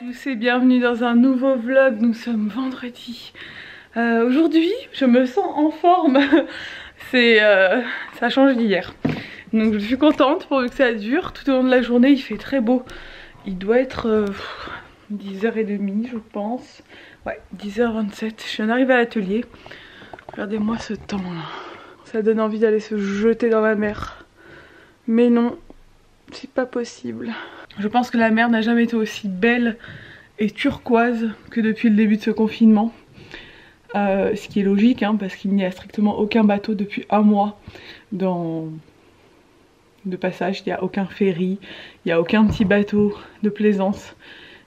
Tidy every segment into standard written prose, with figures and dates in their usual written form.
tous et bienvenue dans un nouveau vlog. Nous sommes vendredi. Aujourd'hui, je me sens en forme. Ça change d'hier. Donc je suis contente pourvu que ça dure. Tout au long de la journée, il fait très beau. Il doit être 10h30 je pense. Ouais, 10h27. Je viens d'arriver à l'atelier. Regardez-moi ce temps là. Ça donne envie d'aller se jeter dans la mer. Mais non, c'est pas possible. Je pense que la mer n'a jamais été aussi belle et turquoise que depuis le début de ce confinement. Ce qui est logique hein, parce qu'il n'y a strictement aucun bateau depuis un mois de passage. Il n'y a aucun ferry, il n'y a aucun petit bateau de plaisance.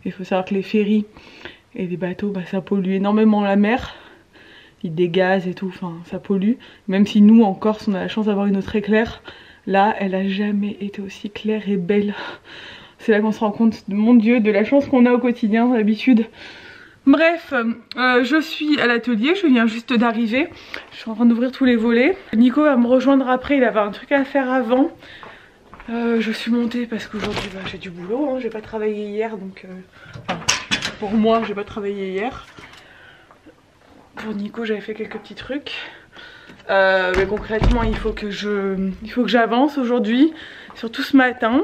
Il faut savoir que les ferries et les bateaux, bah, ça pollue énormément la mer. Ils dégazent et tout, enfin ça pollue. Même si nous en Corse on a la chance d'avoir une eau très claire, là elle a jamais été aussi claire et belle. C'est là qu'on se rend compte, mon Dieu, de la chance qu'on a au quotidien d'habitude. Bref, je suis à l'atelier, je viens juste d'arriver. Je suis en train d'ouvrir tous les volets. Nico va me rejoindre après, il avait un truc à faire avant. Je suis montée parce qu'aujourd'hui bah, j'ai du boulot, hein. J'ai pas travaillé hier donc... Enfin, pour moi j'ai pas travaillé hier. Pour Nico j'avais fait quelques petits trucs. Mais concrètement il faut que j'avance aujourd'hui, surtout ce matin.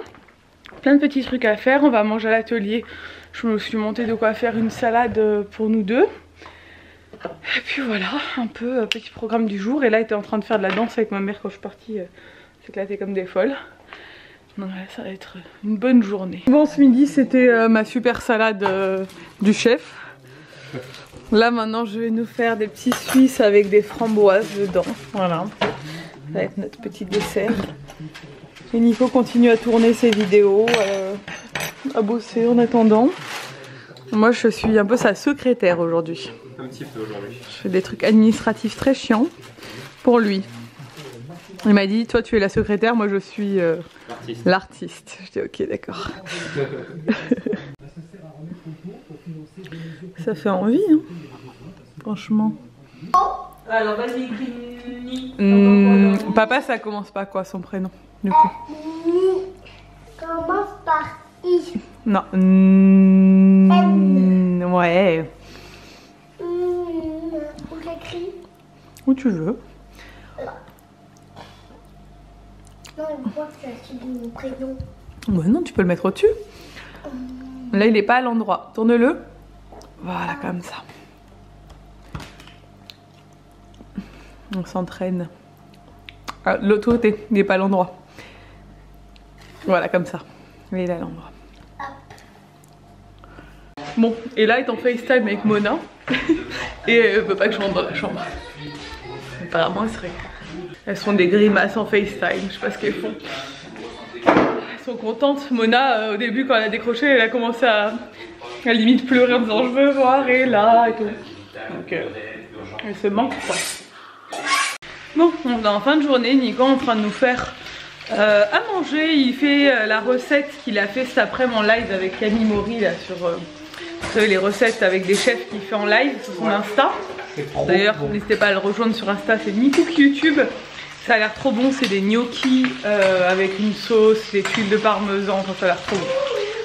Plein de petits trucs à faire, on va manger à l'atelier. Je me suis montée de quoi faire une salade pour nous deux. Et puis voilà, un peu petit programme du jour. Et là, elle était en train de faire de la danse avec ma mère quand je suis partie. S'éclater comme des folles. Donc là, ça va être une bonne journée. Bon, ce midi, c'était ma super salade du chef. Là, maintenant, je vais nous faire des petits suisses avec des framboises dedans. Voilà, ça va être notre petit dessert. Et Nico continue à tourner ses vidéos, à bosser en attendant. Moi je suis un peu sa secrétaire aujourd'hui. Un petit peu aujourd'hui. Je fais des trucs administratifs très chiants pour lui. Il m'a dit toi tu es la secrétaire, moi je suis l'artiste. Je dis ok d'accord. Ça fait envie hein, franchement. Alors vas-y papa ça commence pas quoi son prénom du coup. Commence par I. Non. Ouais. Où j'écris? Où tu veux. Non, une fois que tu as suivi mon prénom. Ouais, non, tu peux le mettre au-dessus. Là, il est pas à l'endroit. Tourne-le. Voilà, comme ça. On s'entraîne. Ah, l'autre côté, il n'est pas à l'endroit. Voilà, comme ça. Il est à l'endroit. Bon, et là, elle est en FaceTime avec Mona. Et elle veut pas que je rentre dans la chambre. Apparemment, elles font des grimaces en FaceTime. Je sais pas ce qu'elles font. Elles sont contentes. Mona, au début, quand elle a décroché, elle a commencé à limite pleurer en disant je veux voir et là et tout. Donc, elle se manque quoi. Bon, on est en fin de journée. Nico est en train de nous faire à manger. Il fait la recette qu'il a fait cet après-midi en live avec Camille Maury là sur vous savez les recettes avec des chefs qu'il fait en live sur son Insta. D'ailleurs n'hésitez pas à le rejoindre sur Insta, c'est Nicook YouTube. Ça a l'air trop bon, c'est des gnocchis avec une sauce, des tuiles de parmesan, enfin, ça a l'air trop bon.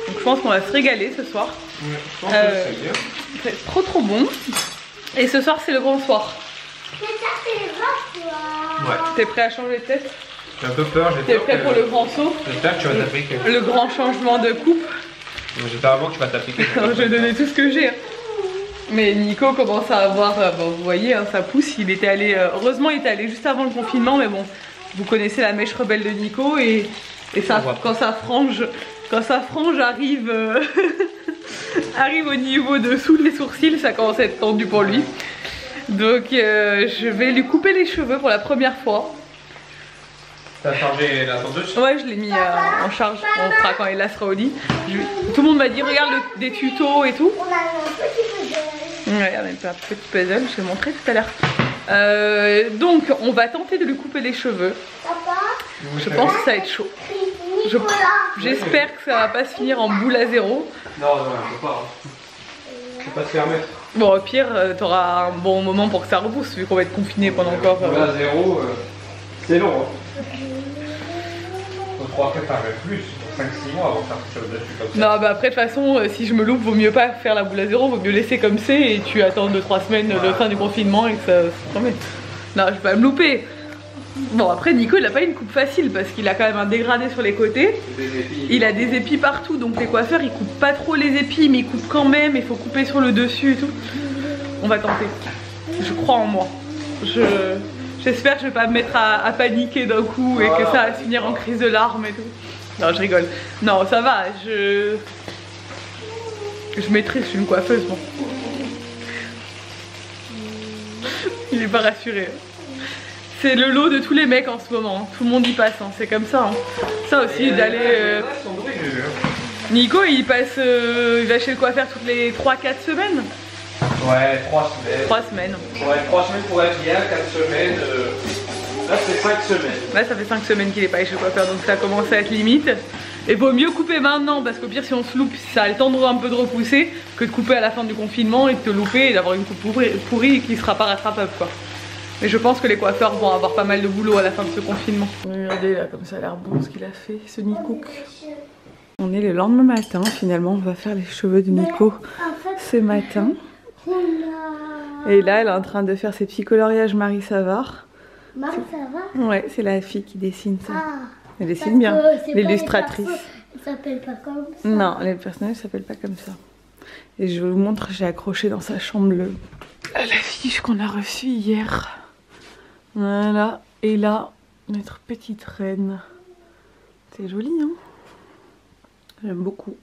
Donc je pense qu'on va se régaler ce soir. C'est trop bon. Et ce soir c'est le grand soir. Mais ça c'est le grand soir. Ouais. T'es prêt à changer de tête? J'ai un peu peur, T'es prêt pour le grand saut? J'espère que tu vas taper quelque chose. Le grand changement de coupe. J'espère vraiment que tu vas taper quelque chose. Je vais donner tout ce que j'ai. Mais Nico commence à avoir, bon, vous voyez, hein, ça pousse. Il était allé, heureusement il était allé juste avant le confinement, mais bon, vous connaissez la mèche rebelle de Nico et ça, quand sa frange arrive, arrive au niveau dessous des sourcils, ça commence à être tendu pour lui. Donc je vais lui couper les cheveux pour la première fois. T'as chargé la tondeuse? Ouais, je l'ai mis en charge, on fera quand Ella sera au lit. Tout le monde m'a dit regarde des tutos et tout. On a un petit puzzle. Ouais, on a un petit puzzle, je vais montrer tout à l'heure. Donc on va tenter de lui couper les cheveux. Papa, Je pense que ça va être chaud. J'espère que ça va pas se finir en boule à zéro. Non, je peux pas. Je peux pas se permettre. Bon au pire t'auras un bon moment pour que ça repousse vu qu'on va être confiné pendant encore... Boule à zéro, c'est long hein. faut 3-4 ans, même plus, 5-6 mois avant de faire quelque chose dessus comme ça. Non, bah après, de toute façon, si je me loupe, vaut mieux pas faire la boule à zéro, vaut mieux laisser comme c'est et tu attends 2-3 semaines de fin du confinement et que ça se remet. Non, je vais pas me louper. Bon, après, Nico, il a pas une coupe facile parce qu'il a quand même un dégradé sur les côtés. Il a des épis partout, donc les coiffeurs ils coupent pas trop les épis, mais ils coupent quand même. Il faut couper sur le dessus et tout. On va tenter. Je crois en moi. J'espère que je vais pas me mettre à paniquer d'un coup et que ça va se finir en crise de larmes et tout. Non, je rigole. Non, ça va. Je maîtrise, je suis une coiffeuse, bon. Il est pas rassuré. C'est le lot de tous les mecs en ce moment, tout le monde y passe, hein. C'est comme ça. Hein. Ça aussi d'aller... Nico il passe, il va chez le coiffeur toutes les 3-4 semaines. Ouais, 3 semaines. 3 semaines. Ouais, 3 semaines pour être bien, 4 semaines. Là c'est 5 semaines. Là ça fait 5 semaines qu'il est pas allé chez le coiffeur, donc ça commence à être limite. Et vaut mieux couper maintenant parce qu'au pire si on se loupe, ça a le temps de un peu de repousser que de couper à la fin du confinement et de te louper et d'avoir une coupe pourrie qui sera pas rattrapable quoi. Mais je pense que les coiffeurs vont avoir pas mal de boulot à la fin de ce confinement. Regardez là, comme ça a l'air bon ce qu'il a fait, ce Nico. On est le lendemain matin, finalement on va faire les cheveux de Nico ce matin. Et là elle est en train de faire ses petits coloriages Marie Savard. Marie Savard? Ouais, c'est la fille qui dessine ça. Ah, elle dessine bien, l'illustratrice. Elle s'appelle pas comme ça. Non, les personnages s'appellent pas comme ça. Et je vous montre, j'ai accroché dans sa chambre l'affiche qu'on a reçue hier. Voilà, et là, notre petite reine. C'est joli, hein? J'aime beaucoup.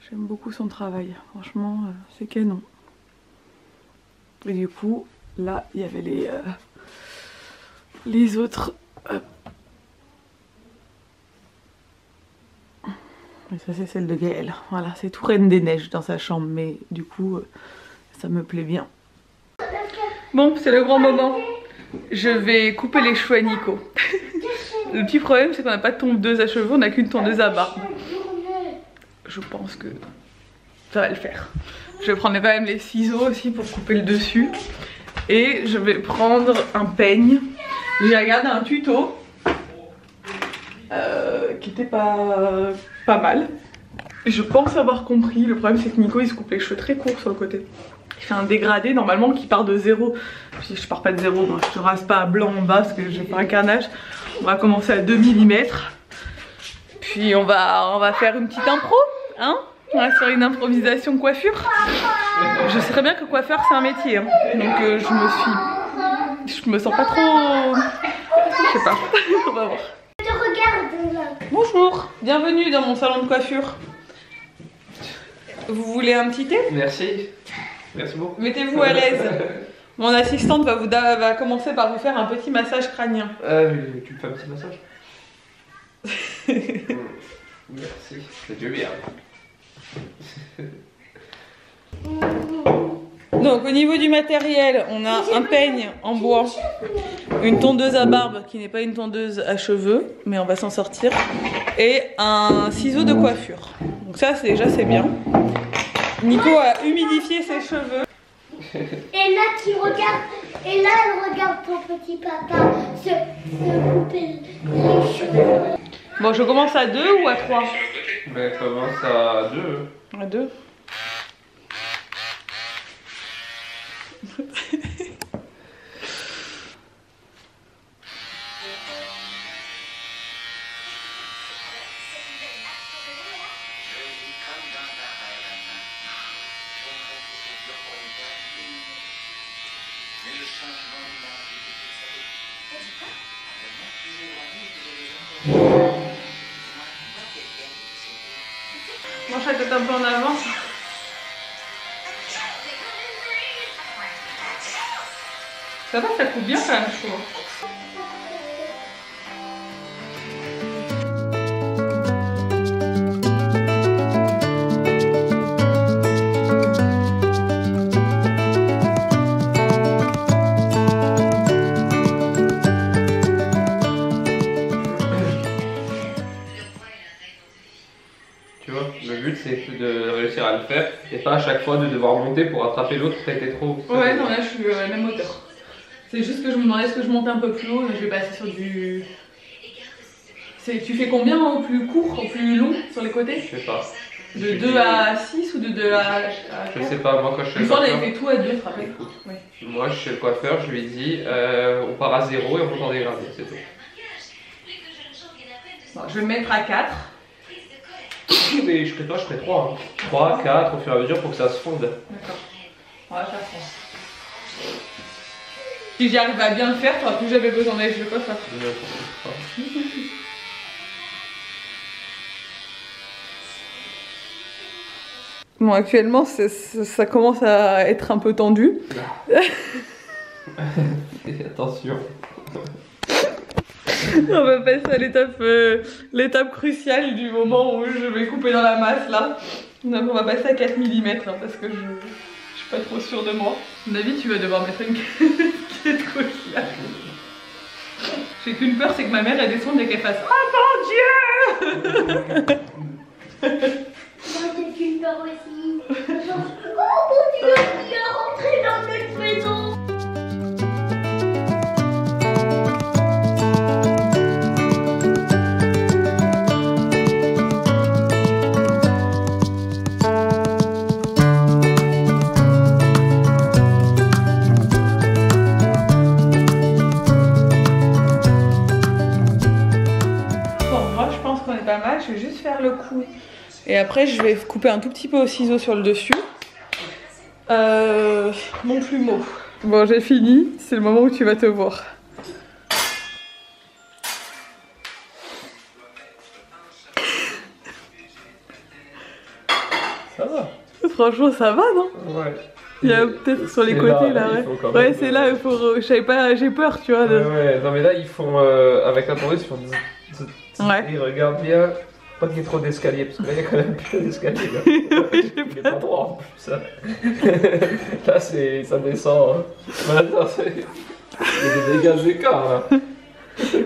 J'aime beaucoup son travail. Franchement, c'est canon. Et du coup, là, il y avait les autres. Et ça, c'est celle de Gaëlle. Voilà, c'est tout Reine des Neiges dans sa chambre, mais du coup, ça me plaît bien. Bon, c'est le grand moment. Je vais couper les cheveux à Nico. Le petit problème c'est qu'on n'a pas de tondeuse à cheveux, on n'a qu'une tondeuse à barbe. Je pense que ça va le faire. Je vais prendre quand même les ciseaux aussi pour couper le dessus. Et je vais prendre un peigne. J'ai regardé un tuto qui était pas mal. Je pense avoir compris. Le problème c'est que Nico il se coupe les cheveux très courts sur le côté. Il fait un dégradé normalement qui part de 0. Je pars pas de 0, moi je te rase pas à blanc en bas parce que j'ai pas un carnage. On va commencer à 2 mm. Puis on va faire une petite impro, hein? On va faire une improvisation coiffure. Je sais très bien que coiffeur c'est un métier, hein. Donc je me sens pas trop... Je sais pas, on va voir. Je te regarde là. Bonjour, bienvenue dans mon salon de coiffure. Vous voulez un petit thé? Merci. Merci beaucoup. Mettez-vous à l'aise. Mon assistante va commencer par vous faire un petit massage crânien. Tu me fais un petit massage? Merci, c'est Dieu bien. Donc au niveau du matériel, on a un peigne en bois, une tondeuse à barbe qui n'est pas une tondeuse à cheveux, mais on va s'en sortir, et un ciseau de coiffure. Donc ça c'est bien. Nico a humidifié ses cheveux. Et là qui regarde, et là elle regarde ton petit papa se couper les cheveux. Bon, je commence à 2 ou à 3? Ben commence à 2. À 2. Mange la tête un peu en avant. Ça va, ça coupe bien quand même, je trouve. Tu vois, le but c'est de réussir à le faire et pas à chaque fois de devoir monter pour attraper l'autre qui a été trop. Ouais, non, là je suis à la même hauteur. C'est juste que je me demandais est-ce que je montais un peu plus haut, je vais passer sur du Tu fais combien au plus court, au plus long sur les côtés? Je sais pas. De 2 à 6 ou de 2 à 4? Je sais pas, moi quand je suis Une fois on avait fait tout à 2, tu te rappelles? Oui. Moi je suis le coiffeur, je lui ai dit on part à 0 et on monte en dégradé, c'est tout. Bon, je vais me mettre à 4. Mais je ferai 3. Hein. 3, 4 au fur et à mesure pour que ça se fonde. D'accord. On va faire ça. Si j'arrive à bien le faire, tu n'auras plus jamais besoin d'aller chez le coiffeur. Bon, actuellement, ça commence à être un peu tendu. Attention. On va passer à l'étape cruciale du moment où je vais couper dans la masse là. Donc on va passer à 4 mm hein, parce que je suis pas trop sûre de moi. À mon avis, tu vas devoir mettre une casquette coquillage. J'ai qu'une peur, c'est que ma mère elle descende et qu'elle fasse oh mon Dieu. Moi j'ai qu'une peur aussi. Genre, oh mon Dieu, il est rentré dans notre maison. Pas mal, je vais juste faire le coup et après je vais couper un tout petit peu au ciseau sur le dessus mon plumeau. Bon, j'ai fini, c'est le moment où tu vas te voir. Ça va. Franchement ça va, non? Ouais. Il y a peut-être sur les côtés là, ouais. Ouais, c'est là, je savais pas, j'ai peur, tu vois. Ouais, non mais là ils font avec la tondeuse, ils font ouais. Et regarde bien, pas qu'il y ait trop d'escalier, parce que là il y a quand même plus d'escalier là. Il est pas droit en plus ça. Là ça descend. Maintenant il y a des dégâts d'écart là.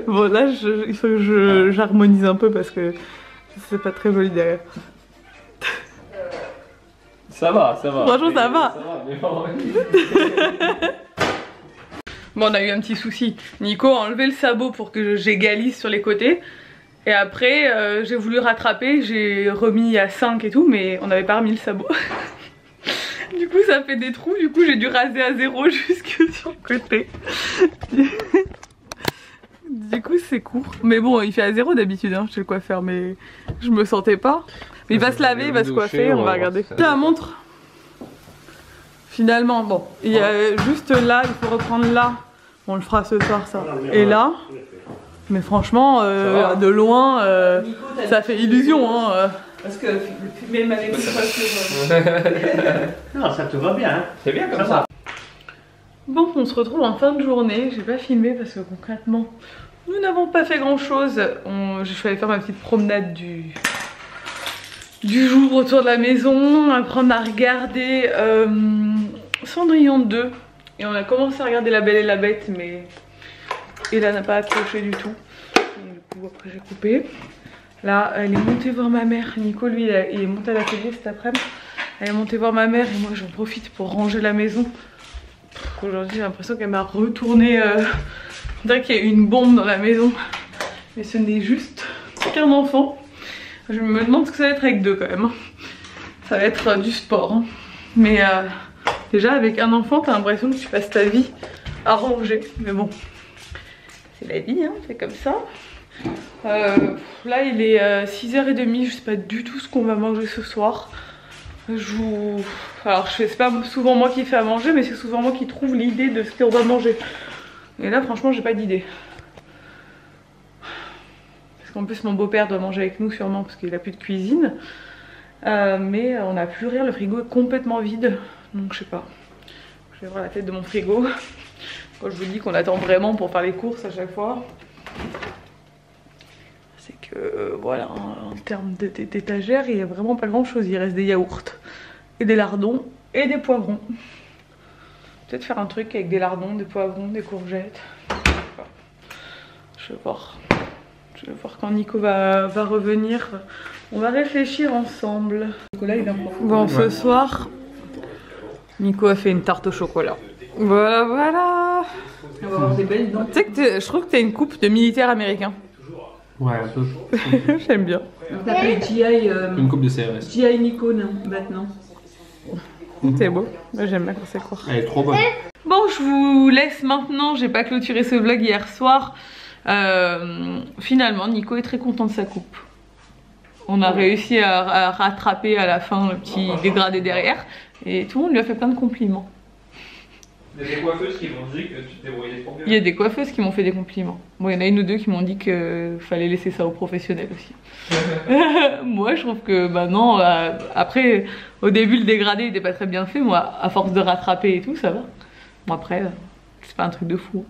Bon là il faut que j'harmonise un peu parce que c'est pas très joli derrière. Ça va, ça va. Franchement ça va. Ça va, mais bon. Bon, on a eu un petit souci. Nico a enlevé le sabot pour que j'égalise sur les côtés. Et après, j'ai voulu rattraper, j'ai remis à 5 et tout, mais on n'avait pas remis le sabot. Du coup, ça fait des trous, du coup, j'ai dû raser à 0 jusque sur le côté. Du coup, c'est court. Mais bon, il fait à 0 d'habitude, hein, chez le coiffeur, mais je me sentais pas. Mais il va se laver, il va se coiffer, on va regarder. Tiens, la montre. Finalement, bon, il y a juste là, il faut reprendre là. On le fera ce soir, ça. Et là. Mais franchement, de loin, ça fait illusion. Hein, parce que même avec les voitures. Non, ça te va bien. Hein. C'est bien comme ça. Bon, on se retrouve en fin de journée. J'ai pas filmé parce que concrètement, nous n'avons pas fait grand chose. Je suis allée faire ma petite promenade du jour autour de la maison. Après, on a regardé Cendrillon 2. Et on a commencé à regarder La Belle et la Bête, mais Ella n'a pas accroché du tout. Et du coup, après, j'ai coupé. Là, elle est montée voir ma mère. Nico, lui, il est monté à l'atelier cet après-midi. Elle est montée voir ma mère et moi, j'en profite pour ranger la maison. Aujourd'hui, j'ai l'impression qu'elle m'a retourné. On dirait qu'il y a eu une bombe dans la maison. Mais ce n'est juste qu'un enfant. Je me demande ce que ça va être avec deux quand même. Ça va être du sport. Hein. Mais déjà, avec un enfant, t'as l'impression que tu passes ta vie à ranger. Mais bon, c'est la vie, hein, c'est comme ça. Là, il est 6h30. Je sais pas du tout ce qu'on va manger ce soir. Alors, c'est pas souvent moi qui fais à manger, mais c'est souvent moi qui trouve l'idée de ce qu'on va manger. Et là, franchement, j'ai pas d'idée. Parce qu'en plus, mon beau-père doit manger avec nous, sûrement, parce qu'il a plus de cuisine. Mais on n'a plus rien, le frigo est complètement vide. Donc, je sais pas. Je vais voir la tête de mon frigo. Quand je vous dis qu'on attend vraiment pour faire les courses à chaque fois. C'est que, voilà, en termes d'étagère, il n'y a vraiment pas grand chose. Il reste des yaourts, et des lardons, et des poivrons. Peut-être faire un truc avec des lardons, des poivrons, des courgettes. Je vais voir. Je vais voir quand Nico va revenir. On va réfléchir ensemble. Nicolas, il a bon, ce soir, Nico a fait une tarte au chocolat. Voilà, voilà. On va avoir des belles dents. Tu sais que je trouve que tu as une coupe de militaire américain. Ouais, un peu. J'aime bien. On t'appelle GI, Une coupe de CRS. GI Nico maintenant. C'est beau. Moi, j'aime bien quand c'est court. Elle est trop bonne. Bon, je vous laisse maintenant. J'ai pas clôturé ce vlog hier soir. Finalement, Nico est très content de sa coupe. On a réussi à rattraper à la fin le petit dégradé derrière. Et tout le monde lui a fait plein de compliments. Il y a des coiffeuses qui m'ont dit que tu te débrouillais trop bien. Il y a des coiffeuses qui m'ont fait des compliments. Bon, il y en a une ou deux qui m'ont dit qu'il fallait laisser ça aux professionnels aussi. Moi, je trouve que bah non. Après, au début, le dégradé n'était pas très bien fait. Moi, à force de rattraper et tout, ça va. Bon, après, c'est pas un truc de fou.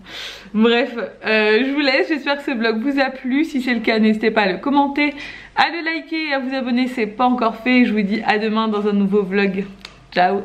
Bref, je vous laisse. J'espère que ce vlog vous a plu. Si c'est le cas, n'hésitez pas à le commenter, à le liker et à vous abonner si ce n'est pas encore fait. Je vous dis à demain dans un nouveau vlog. Ciao!